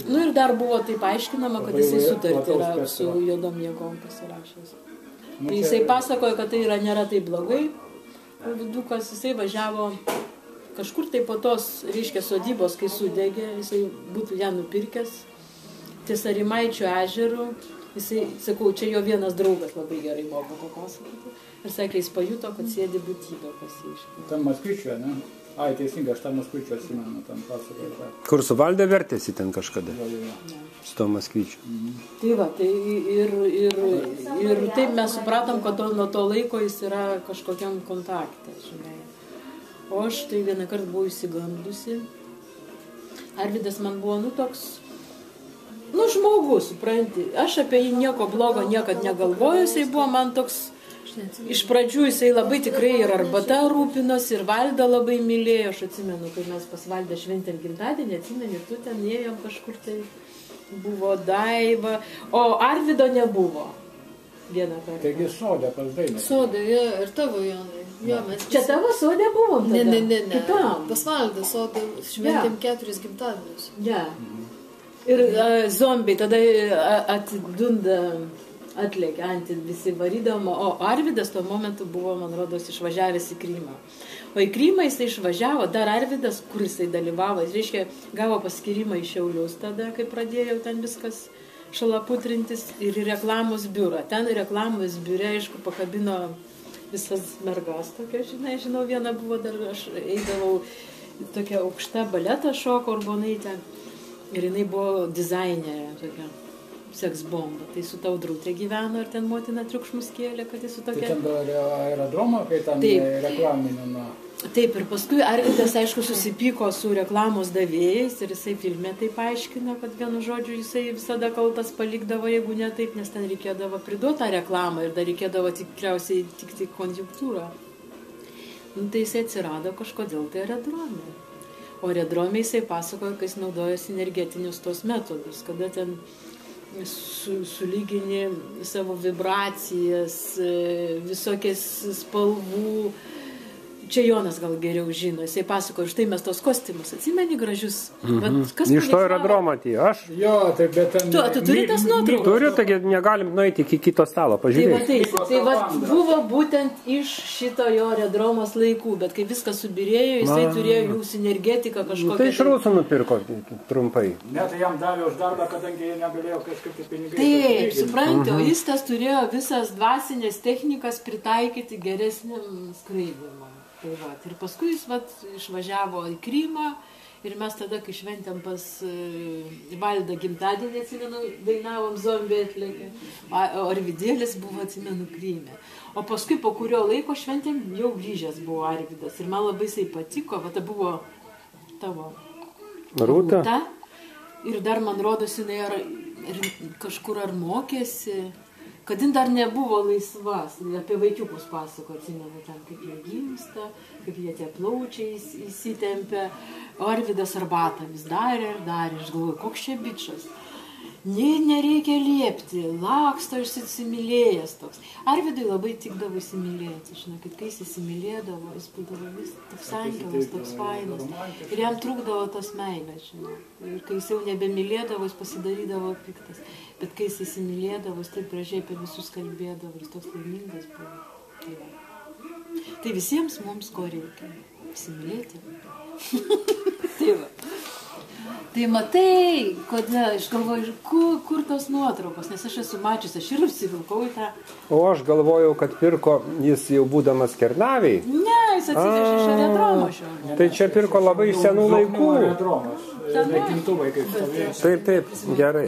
Nu ir dar buvo taip aiškinama, kad jisai sutartį yra su juodom jėgom pasirašęs. Tai jisai pasakojo, kad tai nėra taip blogai. Vidukas jisai važiavo kažkur tai po tos, reiškia, sodybos, kai sudegė, jisai būtų ją nupirkęs. Ties Arimaičio ežeru, jisai, sakau, čia jo vienas draugas labai gerai moka papasakoti. Ir sakė, jis pajuto, kad sėdi būtybė pasiaiškino. Tam Maskvičio, ne? Ai, teisingai, aš tam Maskvičio atsimenu, tam pasakoju. Kur su Valde vertėsi ten kažkada? Su to Maskvičiu. Tai va, tai ir taip mes supratom, kad nuo to laiko jis yra kažkokiam kontakte, žinai. O aš tai vieną kartą buvau įsigandusi. Arvydas man buvo, toks, žmogus, supranti. Aš apie jį nieko blogo niekad negalvoju, jisai buvo man toks. Iš pradžių jisai labai tikrai ir arbata rūpinosi, ir Valdą labai mylėjo. Aš atsimenu, kai mes pas Valdą šventėm gimtadienį, atsimeni, tu ten ėjom kažkur tai, buvo Daiva, o Arvydo nebuvo vieną kartą. Taigi sodė pas Dainą. Sodė, ir tavo, Jonai. Jo, mes čia tavo sodė buvom tada? Ne. Kitam. Pas Valdą sodė šventėm 4 gimtadienius. Ja. Ir zombiai tada atidunda. Atlėkė, ant visi varydama, o Arvydas tuo momentu buvo, man rodos, išvažiavęs į Krymą. O į Krymą jisai išvažiavo, dar Arvydas, kur jisai dalyvavo, jis, reiškia, gavo paskirimą į Šiaulius tada, kai pradėjau ten viskas šalaputrintis, ir į reklamos biurą. Ten reklamos biure, aišku, pakabino visas mergas tokia, žinau, viena buvo dar, aš eidavau tokia aukšta baletą šoko Urbonaitė, ir jinai buvo dizainerė tokia. Seksbomba. Tai su Taudrutė gyveno ir ten motina triukšmus kėlė, kad jis su tokia... Tai ten buvo aerodromo, kai ten reklaminė. Taip, ir paskui Arvydas, aišku, susipyko su reklamos davėjais ir jisai filme taip aiškino, kad vienu žodžiu jisai visada kaltas palikdavo, jeigu ne taip, nes ten reikėdavo priduoti tą reklamą ir dar reikėdavo tikriausiai tik konjunktūrą. Tai jisai atsirado kažkodėl tai aerodrome. O aerodrome jisai pasakojo, kad jis naudoja sinergetinius tos metodus, kada ten sulygini savo vibracijas, visokias spalvų. Čia Jonas gal geriau žino, jisai pasakojo, štai mes tos kostiumus, atsimeni gražius. Iš to aerodromo atėjo, aš? Jo, tai bet ten... Tu turi tas nuotraukas? Turiu, taigi negalim nueiti iki kito stalo, pažiūrėti. Tai buvo būtent iš šito jo aerodromos laikų, bet kai viskas subirėjo, jisai turėjo jų sinergetiką kažkokią. Tai iš rusų nupirko trumpai. Ne, tai jam davė už darbą, kadangi jie negalėjo kažkaip tai pinigai. Taip, supranti, o jis tas turėjo visas dvasinės technikas pritaikyti geresniam skraidimui. Tai va, ir paskui jis išvažiavo į Krymą ir mes tada, kai šventėm pas Valdą gimtadienį, atsimenu, dainavom Zombiai atlėkė, o Arvidėlis buvo, atsimenu, Kryme. O paskui po kurio laiko šventėm jau grįžęs buvo Arvydas ir man labai jisai patiko, va, tai buvo tavo Rūta. Ir dar man rodos, jinai kažkur ar mokėsi, kad jin dar nebuvo laisvas, apie vaikiukus pasako, atsimenu, ten kaip jie gimsta, kaip jie tie plaučiai įsitempia. O Arvydas arbatą vis darė ir darė, aš galvoju, koks čia bičas. Nereikia liepti, laksto išsisimylėjęs toks. Arvydui labai tikdavo įsimylėti, žinokit, kai jis įsimylėdavo, jis būdavo vis toks angelas, toks fainas. Ir jam trūkdavo tas meilės, žinok. Ir kai jis jau nebemylėdavo, jis pasidarydavo piktas. Bet kai jis įsimylėdavo, jis taip gražiai apie visus kalbėdavo ir jis toks laimingas buvo. Tai visiems mums ko reikia? Įsimylėti. Tai va. Tai matai, kodėl, aš galvoju, kur tos nuotraukos, nes aš esu mačius, aš ir užsivilkau į tą. O aš galvojau, kad pirko jis jau būdamas Kernavėj. Ne, jis atsivežė iš aerodromo šio. Tai čia pirko labai senų laikų. Aerodromas, naikintuvai kaip stovėjo. Taip, gerai.